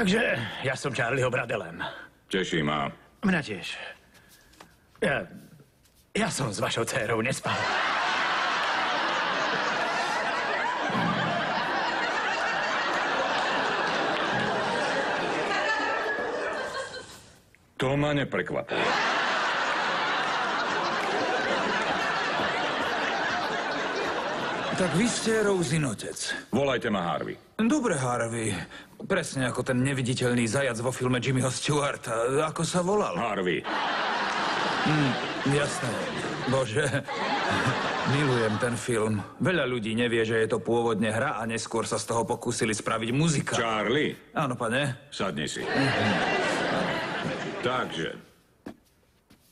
Takže ja som Charlieho bradelem. Teší ma. Mňa tiež. Ja som s vašou dcérou nespal. To ma neprekvapuje. Tak vy ste Rosin otec. Volajte ma Harvey. Dobre, Harvey. Presne ako ten neviditeľný zajac vo filme Jimmyho Stewarta. Ako sa volal? Harvey. Jasné. Bože. Milujem ten film. Veľa ľudí nevie, že je to pôvodne hra a neskôr sa z toho pokúsili spraviť muzikál. Charlie. Áno, pane. Sadni si. Takže,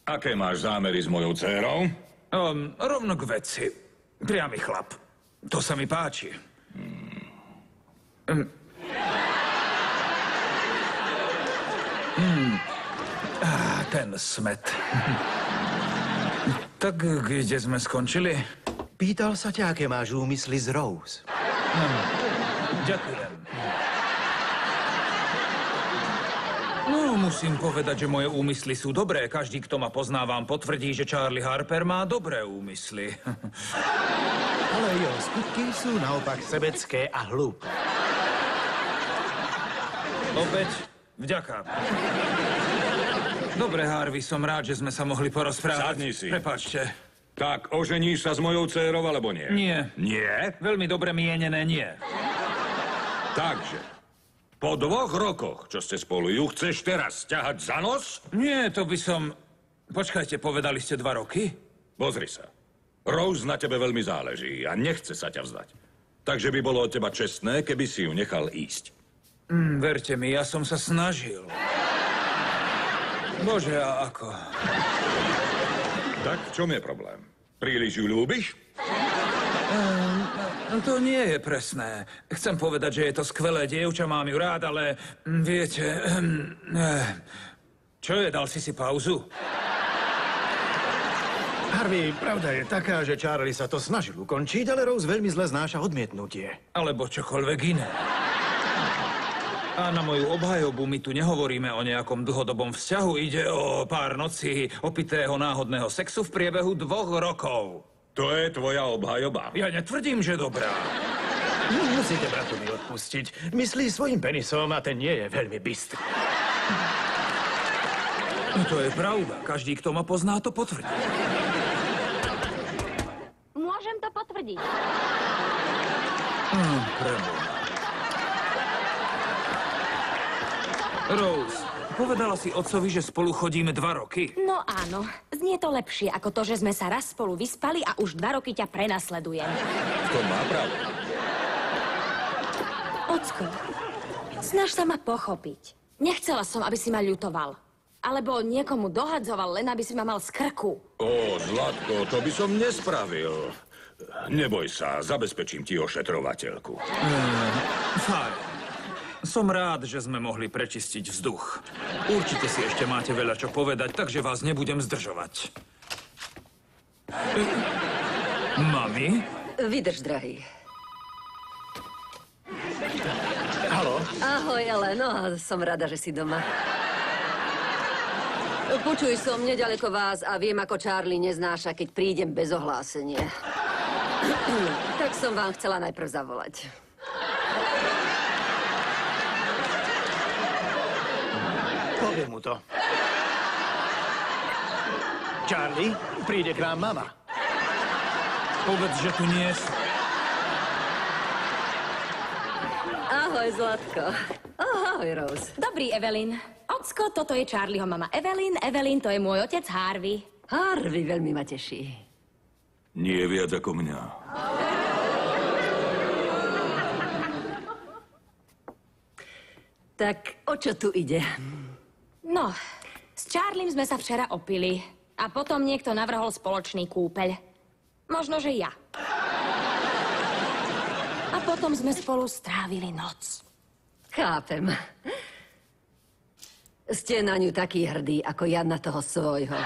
aké máš zámery s mojou dcérou? Rovno k veci. Priamy chlap. To sa mi páči. Ten smet. Tak kde sme skončili? Pýtal sa ťa, aké máš úmysly z Rose. Ďakujem. No, musím povedať, že moje úmysly sú dobré. Každý, kto ma pozná, vám potvrdí, že Charlie Harper má dobré úmysly. Ale jeho skutky sú naopak sebecké a hlúpe. Opäť vďaka. Dobre, Harvey, som rád, že sme sa mohli porozprávať. Sadni si. Prepáčte. Tak, oženíš sa s mojou dcérou, alebo nie? Nie. Nie? Veľmi dobre mienené nie. Takže, po 2 rokoch, čo ste spolu, ju chceš teraz ťahať za nos? Nie, to by som... Počkajte, povedali ste 2 roky? Pozri sa. Rose na tebe veľmi záleží a nechce sa ťa vzdať. Takže by bolo od teba čestné, keby si ju nechal ísť. Verte mi, ja som sa snažil. Bože, a ako? Tak v čom je problém? Príliš ju ľúbiš? To nie je presné. Chcem povedať, že je to skvelé dievča, mám ju rád, ale viete... Čo je, dal si pauzu? Harvey, pravda je taká, že Charlie sa to snažil ukončiť, ale Rose veľmi zle znáša odmietnutie. Alebo čokoľvek iné. A na moju obhajobu my tu nehovoríme o nejakom dlhodobom vzťahu. Ide o pár nocí opitého náhodného sexu v priebehu 2 rokov. To je tvoja obhajoba. Ja netvrdím, že dobrá. Musíte bratu mi odpustiť. Myslí svojim penisom a ten nie je veľmi bystrý. To je pravda. Každý, kto ma pozná, to potvrdí. Môžem to potvrdiť. Preboha. Rose, povedala si otcovi, že spolu chodíme 2 roky? No áno. Znie to lepšie ako to, že sme sa raz spolu vyspali a už 2 roky ťa prenasledujem. V tom má pravdu. Ocko, snaž sa ma pochopiť. Nechcela som, aby si ma ľutoval. Alebo niekomu dohadzoval, len aby si ma mal z krku. Ó, Zlatko, to by som nespravil. Neboj sa, zabezpečím ti ošetrovateľku. Fajn. Som rád, že sme mohli prečistiť vzduch. Určite si ešte máte veľa čo povedať, takže vás nebudem zdržovať. Mami? Vydrž, drahý. Haló? Ahoj, Eleno. Som rada, že si doma. Počuj, som nedaleko vás a viem, ako Charlie neznáša, keď prídem bez ohlásenia. Tak som vám chcela najprv zavolať. Poviem mu to. Charlie, príde k nám mama. Povedz, že tu nie sú. Ahoj, Zlatko. Ahoj, Rose. Dobrý, Evelyn. Ocko, toto je Charlieho mama Evelyn. Evelyn, to je môj otec Harvey. Harvey veľmi ma teší. Nie viac ako mňa. Tak o čo tu ide? No, s Charliem sme sa včera opili. A potom niekto navrhol spoločný kúpeľ. Možno, že ja. A potom sme spolu strávili noc. Chápem. Ste na ňu taký hrdý, ako ja na toho svojho.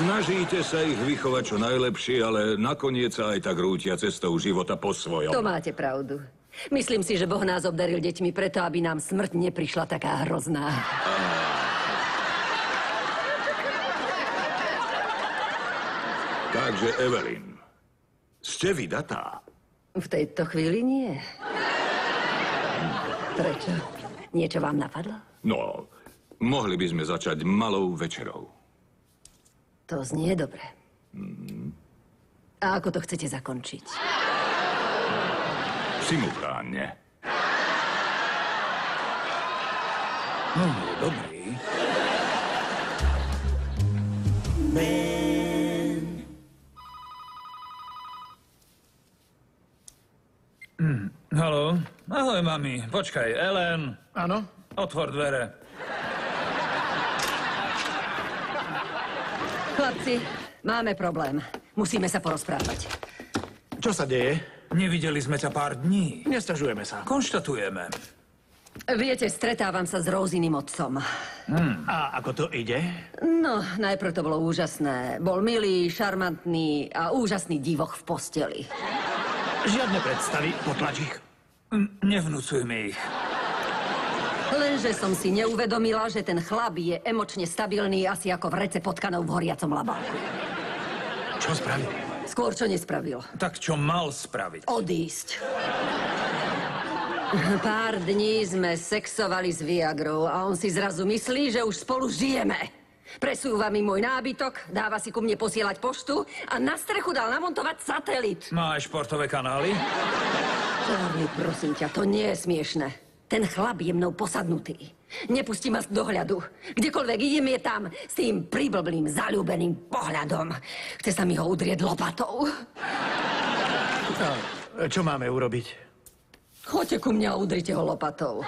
Snažíte sa ich vychovať čo najlepšie, ale nakoniec sa aj tak rútia cestou života po svojom. To máte pravdu. Myslím si, že Boh nás obdaril deťmi preto, aby nám smrť neprišla taká hrozná. Takže, Evelyn, ste vydatá? V tejto chvíli nie. Prečo? Niečo vám napadlo? No, mohli by sme začať malou večerou. To znie dobre. A ako to chcete zakončiť? Simultánne. No, dobrý. Haló? Ahoj, mami. Počkaj, Ellen. Áno? Otvor dvere. Chlapci, máme problém. Musíme sa porozprávať. Čo sa deje? Nevideli sme ťa pár dní. Nesťažujeme sa. Konštatujeme. Viete, stretávam sa s Rosiným otcom. A ako to ide? No, najprv to bolo úžasné. Bol milý, šarmantný a úžasný divoch v posteli. Žiadne predstavy, potlač ich. Nevnúcuj mi ich. Lenže som si neuvedomila, že ten chlap je emočne stabilný asi ako vrece potkanov v horiacom labálku. Čo spravil? Skôr, čo nespravil. Tak čo mal spraviť? Odísť. Pár dní sme sexovali s Viagrou a on si zrazu myslí, že už spolu žijeme. Presúva mi môj nábytok, dáva si ku mne posielať poštu a na strechu dal namontovať satelit. Má aj športové kanály? Charlie, prosím ťa, to nie je smiešne. Ten chlap je mnou posadnutý. Nepustí ma z dohľadu. Kdekoľvek idem, je tam s tým priblblým, zaľúbeným pohľadom. Chce sa mi ho udrieť lopatou. Čo máme urobiť? Choďte ku mne a udrite ho lopatou.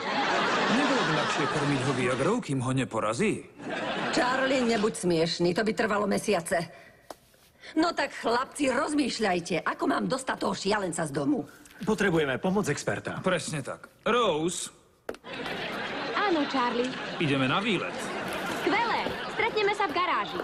Nebolo by ľahšie krmiť ho Viagrou, kým ho neporazí? Charlie, nebuď smiešný, to by trvalo mesiace. No tak, chlapci, rozmýšľajte, ako mám dostať toho šialenca z domu. Potrebujeme pomoc experta. Presne tak. Rose, Áno, Charlie. ideme na výlet. Skvelé. Stretneme sa v garáži.